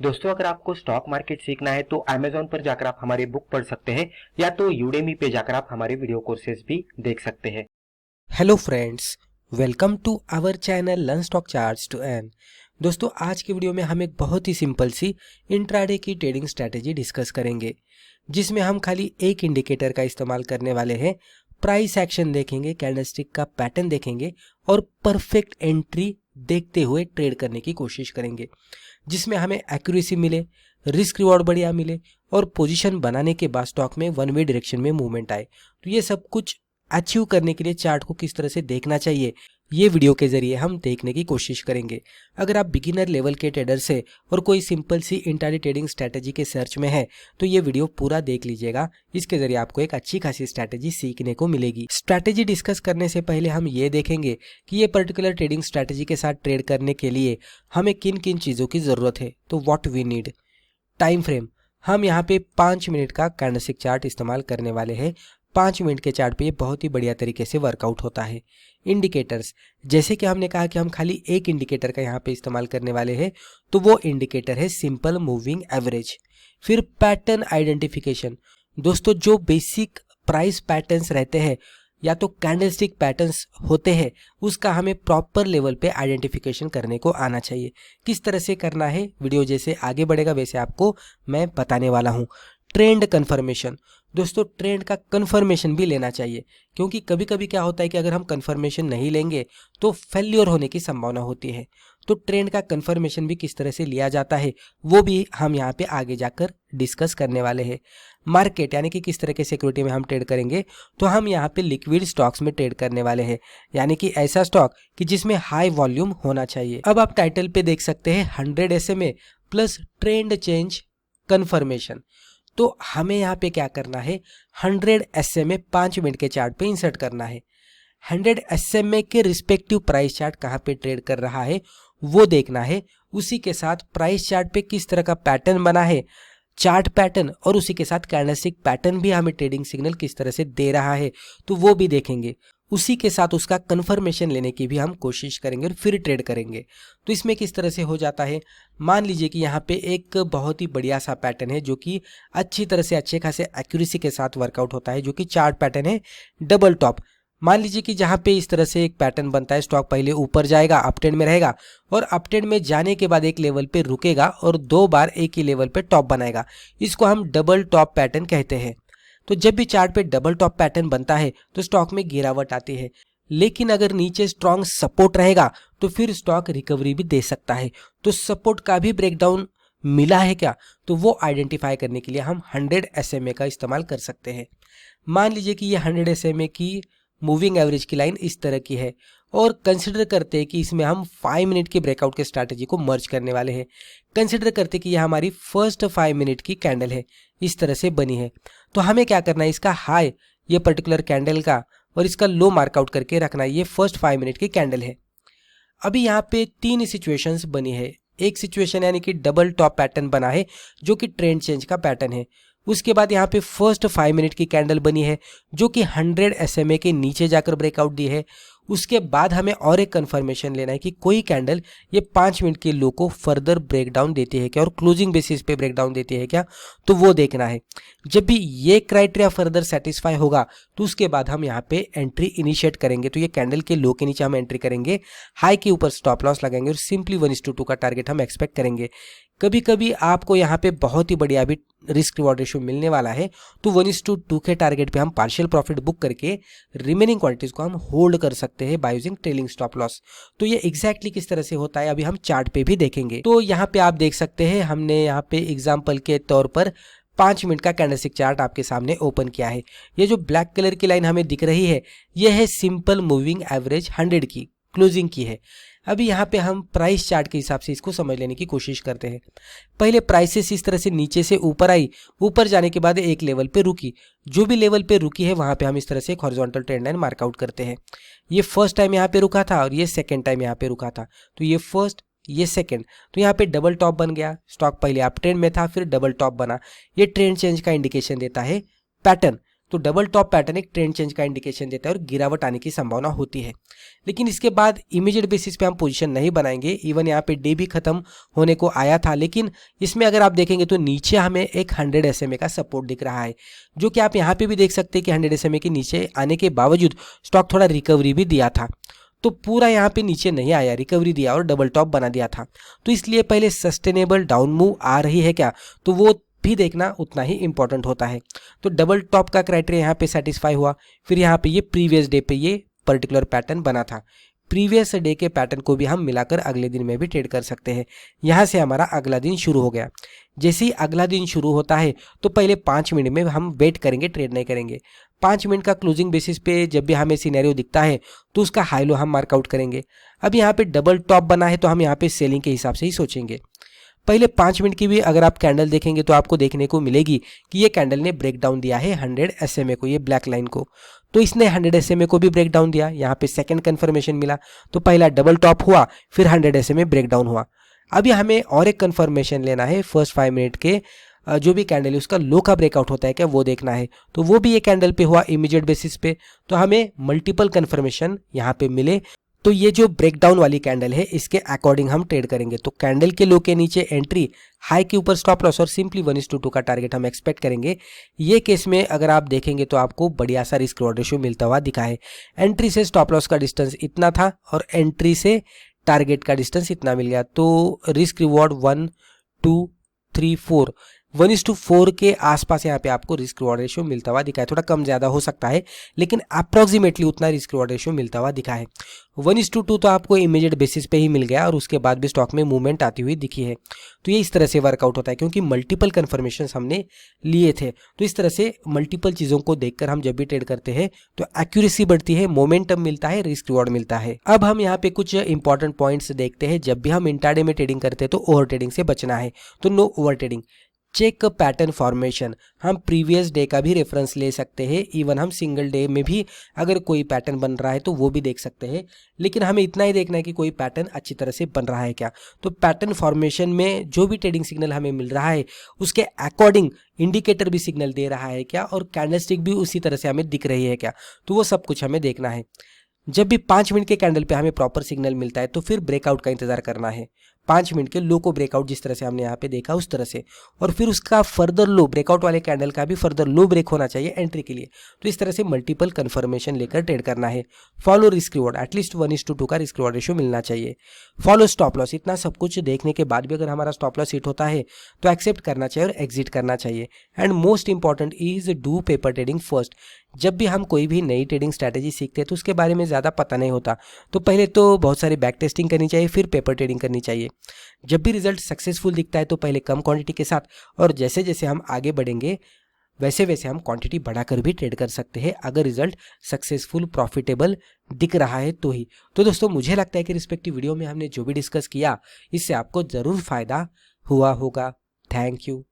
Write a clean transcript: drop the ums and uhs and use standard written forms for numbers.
दोस्तों, अगर आपको स्टॉक मार्केट सीखना है तो Amazon पर जाकर आप हमारी बुक पढ़ सकते हैं या तो Udemy पे जाकर आप हमारे वीडियो कोर्सेज भी देख सकते हैं। Hello friends, welcome to our channel learn stock charts to earn. दोस्तों, आज की वीडियो में हम एक बहुत ही सिंपल सी इंट्राडे की ट्रेडिंग स्ट्रैटेजी डिस्कस करेंगे, जिसमें हम खाली एक इंडिकेटर का इस्तेमाल करने वाले हैं। प्राइस एक्शन देखेंगे, कैंडलस्टिक का पैटर्न देखेंगे और परफेक्ट एंट्री देखते हुए ट्रेड करने की कोशिश करेंगे, जिसमें हमें एक्यूरेसी मिले, रिस्क रिवॉर्ड बढ़िया मिले और पोजीशन बनाने के बाद स्टॉक में वन वे डायरेक्शन में मूवमेंट आए। तो ये सब कुछ अचीव करने के लिए चार्ट को किस तरह से देखना चाहिए, ये वीडियो के जरिए हम देखने की कोशिश करेंगे। अगर आप बिगिनर लेवल के ट्रेडर से और कोई सिंपल सी इंट्राडे ट्रेडिंग स्ट्रैटेजी के सर्च में है तो ये वीडियो पूरा देख लीजिएगा। इसके जरिए आपको एक अच्छी खासी स्ट्रैटेजी सीखने को मिलेगी। स्ट्रैटेजी डिस्कस करने से पहले हम ये देखेंगे कि ये पर्टिकुलर ट्रेडिंग स्ट्रैटेजी के साथ ट्रेड करने के लिए हमें किन किन चीज़ों की ज़रूरत है। तो what we need. Time frame, हम यहाँ पे 5 मिनट का कैंडलस्टिक चार्ट इस्तेमाल करने वाले हैं। 5 मिनट के चार्ट पे ये बहुत ही बढ़िया तरीके से वर्कआउट होता है। इंडिकेटर्स, जैसे कि हमने कहा कि हम खाली एक इंडिकेटर का यहाँ पे इस्तेमाल करने वाले हैं, तो वो इंडिकेटर है सिंपल मूविंग एवरेज। फिर पैटर्न आइडेंटिफिकेशन, दोस्तों जो बेसिक प्राइस पैटर्न्स रहते हैं या तो कैंडलस्टिक पैटर्न्स होते हैं, उसका हमें प्रॉपर लेवल पे आइडेंटिफिकेशन करने को आना चाहिए। किस तरह से करना है, वीडियो जैसे आगे बढ़ेगा वैसे आपको मैं बताने वाला हूँ। ट्रेंड कंफर्मेशन, दोस्तों ट्रेंड का कंफर्मेशन भी लेना चाहिए, क्योंकि कभी कभी क्या होता है कि अगर हम कंफर्मेशन नहीं लेंगे तो फेल्योर होने की संभावना होती है। तो ट्रेंड का कंफर्मेशन भी किस तरह से लिया जाता है वो भी हम यहाँ पे आगे जाकर डिस्कस करने वाले हैं। मार्केट यानी कि किस तरह के सिक्योरिटी में हम ट्रेड करेंगे, तो हम यहाँ पे लिक्विड स्टॉक्स में ट्रेड करने वाले हैं, यानी कि ऐसा स्टॉक कि जिसमें हाई वॉल्यूम होना चाहिए। अब आप टाइटल पे देख सकते हैं 100 SMA plus trend change confirmation. तो हमें यहाँ पे क्या करना है, 100 SMA 5 मिनट के चार्ट पे इंसर्ट करना है। 100 SMA के रिस्पेक्टिव प्राइस चार्ट कहाँ पे ट्रेड कर रहा है वो देखना है। उसी के साथ प्राइस चार्ट पे किस तरह का पैटर्न बना है, चार्ट पैटर्न, और उसी के साथ कैंडलस्टिक पैटर्न भी हमें ट्रेडिंग सिग्नल किस तरह से दे रहा है तो वो भी देखेंगे। उसी के साथ उसका कंफर्मेशन लेने की भी हम कोशिश करेंगे और फिर ट्रेड करेंगे। तो इसमें किस तरह से हो जाता है, मान लीजिए कि यहाँ पे एक बहुत ही बढ़िया सा पैटर्न है जो कि अच्छी तरह से अच्छे खासे एक्यूरेसी के साथ वर्कआउट होता है, जो कि चार्ट पैटर्न है डबल टॉप। मान लीजिए कि जहाँ पे इस तरह से एक पैटर्न बनता है, स्टॉक पहले ऊपर जाएगा, अपट्रेंड में रहेगा और अपट्रेंड में जाने के बाद एक लेवल पे रुकेगा और 2 बार एक ही लेवल पे टॉप बनाएगा। इसको हम डबल टॉप पैटर्न कहते हैं। तो जब भी चार्ट पे डबल टॉप पैटर्न बनता है तो स्टॉक में गिरावट आती है, लेकिन अगर नीचे स्ट्रॉन्ग सपोर्ट रहेगा तो फिर स्टॉक रिकवरी भी दे सकता है। तो सपोर्ट का भी ब्रेकडाउन मिला है क्या, तो वो आइडेंटिफाई करने के लिए हम 100 SMA का इस्तेमाल कर सकते हैं। मान लीजिए कि ये 100 SMA की मूविंग एवरेज की लाइन इस तरह की है और कंसिडर करते हैं कि इसमें हम 5 मिनट की ब्रेकआउट के स्ट्रैटेजी को मर्ज करने वाले हैं। कंसिडर करते कि यह हमारी फर्स्ट 5 मिनट की कैंडल है, इस तरह से बनी है। तो हमें क्या करना है, इसका हाई ये पर्टिकुलर कैंडल का और इसका लो मार्कआउट करके रखना है। ये फर्स्ट 5 मिनट की कैंडल है। अभी यहाँ पे 3 सिचुएशंस बनी है। एक सिचुएशन यानी कि डबल टॉप पैटर्न बना है जो कि ट्रेंड चेंज का पैटर्न है। उसके बाद यहाँ पे फर्स्ट 5 मिनट की कैंडल बनी है जो कि 100 SMA के नीचे जाकर ब्रेकआउट दी है। उसके बाद हमें और एक कंफर्मेशन लेना है कि कोई कैंडल ये 5 मिनट के लो को फर्दर ब्रेकडाउन देती है क्या और क्लोजिंग बेसिस पे ब्रेकडाउन देती है क्या, तो वो देखना है। जब भी ये क्राइटेरिया फर्दर सेटिस्फाई होगा तो उसके बाद हम यहाँ पे एंट्री इनिशिएट करेंगे। तो ये कैंडल के लो के नीचे हम एंट्री करेंगे, हाई के ऊपर स्टॉप लॉस लगाएंगे और सिंपली 1:2 का टारगेट हम एक्सपेक्ट करेंगे। कभी कभी आपको यहाँ पे बहुत ही बढ़िया भी रिस्क रिवॉर्ड रेशियो मिलने वाला है, तो 1:2 के टारगेट पे हम पार्शियल प्रॉफिट बुक करके रिमेनिंग क्वांटिटीज को हम होल्ड कर सकते हैं by using trailing stop loss. तो ये एग्जैक्टली किस तरह से होता है अभी हम चार्ट पे भी देखेंगे। तो यहाँ पे आप देख सकते हैं, हमने यहाँ पे एग्जाम्पल के तौर पर 5 मिनट का कैंडलस्टिक चार्ट आपके सामने ओपन किया है। ये जो ब्लैक कलर की लाइन हमें दिख रही है ये है सिंपल मूविंग एवरेज 100 की क्लोजिंग की है। अभी यहाँ पे हम प्राइस चार्ट के हिसाब से इसको समझ लेने की कोशिश करते हैं। पहले प्राइसेस इस तरह से नीचे से ऊपर आई, ऊपर जाने के बाद एक लेवल पे रुकी। जो भी लेवल पे रुकी है वहां पे हम इस तरह से एक हॉरिजॉन्टल ट्रेंड लाइन मार्कआउट करते हैं। ये फर्स्ट टाइम यहाँ पे रुका था और ये सेकेंड टाइम यहाँ पे रुका था। तो ये फर्स्ट, ये सेकंड, तो यहाँ पे डबल टॉप बन गया। स्टॉक पहले अप ट्रेंड में था, फिर डबल टॉप बना। ये ट्रेंड चेंज का इंडिकेशन देता है पैटर्न। तो डबल टॉप पैटर्न एक ट्रेंड चेंज का इंडिकेशन देता है और गिरावट आने की संभावना होती है। लेकिन इसके बाद इमीडिएट बेसिस पे हम पोजीशन नहीं बनाएंगे। इवन यहाँ पे डे भी खत्म होने को आया था, लेकिन इसमें अगर आप देखेंगे तो नीचे हमें एक 100 SMA का सपोर्ट दिख रहा है, जो कि आप यहाँ पे भी देख सकते हैं कि 100 SMA के नीचे आने के बावजूद स्टॉक थोड़ा रिकवरी भी दिया था। तो पूरा यहाँ पे नीचे नहीं आया, रिकवरी दिया और डबल टॉप बना दिया था। तो इसलिए पहले सस्टेनेबल डाउन मूव आ रही है क्या, तो वो भी देखना उतना ही इंपॉर्टेंट होता है। तो डबल टॉप का क्राइटेरिया यहाँ पे सेटिस्फाई हुआ। फिर यहाँ पे ये प्रीवियस डे पे ये पर्टिकुलर पैटर्न बना था। प्रीवियस डे के पैटर्न को भी हम मिलाकर अगले दिन में भी ट्रेड कर सकते हैं। यहाँ से हमारा अगला दिन शुरू हो गया। जैसे ही अगला दिन शुरू होता है तो पहले 5 मिनट में हम वेट करेंगे, ट्रेड नहीं करेंगे। 5 मिनट का क्लोजिंग बेसिस पे जब भी हमें सिनेरियो दिखता है तो उसका हाई लो हम मार्कआउट करेंगे। अब यहाँ पे डबल टॉप बना है तो हम यहाँ पे सेलिंग के हिसाब से ही सोचेंगे। पहले 5 मिनट की भी अगर आप कैंडल देखेंगे तो आपको देखने को मिलेगी कि ये कैंडल ने ब्रेक डाउन दिया है 100 SMA को, ये ब्लैक लाइन को। तो इसने 100 SMA को भी ब्रेक डाउन दिया। यहाँ पे सेकंड कंफर्मेशन मिला, तो पहला डबल टॉप हुआ, फिर 100 SMA ब्रेक डाउन हुआ। अभी हमें और एक कंफर्मेशन लेना है, फर्स्ट 5 मिनट के जो भी कैंडल है उसका लो का ब्रेकआउट होता है क्या, वो देखना है। तो वो भी ये कैंडल पे हुआ इमीडिएट बेसिस पे। तो हमें मल्टीपल कंफर्मेशन यहाँ पे मिले तो ये जो ब्रेकडाउन वाली कैंडल है इसके अकॉर्डिंग हम ट्रेड करेंगे। तो कैंडल के लो के नीचे एंट्री, हाई के ऊपर स्टॉप लॉस और सिंपली 1:2 का टारगेट हम एक्सपेक्ट करेंगे। ये केस में अगर आप देखेंगे तो आपको बढ़िया सा रिस्क रिवॉर्ड रेशियो मिलता हुआ दिखा है। एंट्री से स्टॉप लॉस का डिस्टेंस इतना था और एंट्री से टारगेट का डिस्टेंस इतना मिल गया। तो रिस्क रिवॉर्ड 1, 2, 3, 4 1:4 के आसपास यहाँ पे आपको रिस्क रिवॉर्ड रेशियो मिलता हुआ दिखा है। थोड़ा कम ज़्यादा हो सकता है लेकिन अप्रॉक्सीमेटली उतना रिस्क रिवॉर्ड रेशियो मिलता हुआ दिखा है। 1:2 तो आपको इमीडिएट बेसिस पे ही मिल गया और उसके बाद भी स्टॉक में मूवमेंट आती हुई दिखी है। तो ये इस तरह से वर्कआउट होता है क्योंकि मल्टीपल कन्फर्मेशन हमने लिए थे। तो इस तरह से मल्टीपल चीज़ों को देखकर हम जब भी ट्रेड करते हैं तो एक्यूरेसी बढ़ती है, मोमेंटम मिलता है, रिस्क रिवॉर्ड मिलता है। अब हम यहाँ पे कुछ इंपॉर्टेंट पॉइंट्स देखते हैं। जब भी हम इंट्राडे में ट्रेडिंग करते हैं तो ओवर ट्रेडिंग से बचना है। तो no over trading. Check pattern formation, हम प्रीवियस डे का भी रेफरेंस ले सकते हैं। इवन हम सिंगल डे में भी अगर कोई पैटर्न बन रहा है तो वो भी देख सकते हैं, लेकिन हमें इतना ही देखना है कि कोई पैटर्न अच्छी तरह से बन रहा है क्या। तो पैटर्न फॉर्मेशन में जो भी ट्रेडिंग सिग्नल हमें मिल रहा है उसके अकॉर्डिंग इंडिकेटर भी सिग्नल दे रहा है क्या और कैंडलस्टिक भी उसी तरह से हमें दिख रही है क्या, तो वो सब कुछ हमें देखना है। जब भी 5 मिनट के कैंडल पे हमें प्रॉपर सिग्नल मिलता है तो फिर ब्रेकआउट का इंतजार करना है। 5 मिनट के लो को ब्रेकआउट जिस तरह से हमने यहाँ पे देखा उस तरह से, और फिर उसका फर्दर लो, ब्रेकआउट वाले कैंडल का भी फर्दर लो ब्रेक होना चाहिए एंट्री के लिए। तो इस तरह से मल्टीपल कंफर्मेशन लेकर ट्रेड करना है। फॉलो रिस्क रिवॉर्ड, एटलीस्ट 1:2 का रिस्क रिवॉर्ड रेशियो मिलना चाहिए। फॉलो स्टॉप लॉस, इतना सब कुछ देखने के बाद भी अगर हमारा स्टॉप लॉस हिट होता है तो एक्सेप्ट करना चाहिए और एग्जिट करना चाहिए। And most important is do paper trading first. जब भी हम कोई भी नई ट्रेडिंग स्ट्रैटेजी सीखते हैं तो उसके बारे में ज़्यादा पता नहीं होता, तो पहले तो बहुत सारी बैक टेस्टिंग करनी चाहिए, फिर पेपर ट्रेडिंग करनी चाहिए। जब भी रिजल्ट सक्सेसफुल दिखता है तो पहले कम क्वांटिटी के साथ, और जैसे जैसे हम आगे बढ़ेंगे वैसे वैसे हम क्वांटिटी बढ़ाकर भी ट्रेड कर सकते हैं अगर रिजल्ट सक्सेसफुल प्रॉफिटेबल दिख रहा है तो ही। तो दोस्तों मुझे लगता है कि रिस्पेक्टिव वीडियो में हमने जो भी डिस्कस किया इससे आपको ज़रूर फायदा हुआ होगा। Thank you.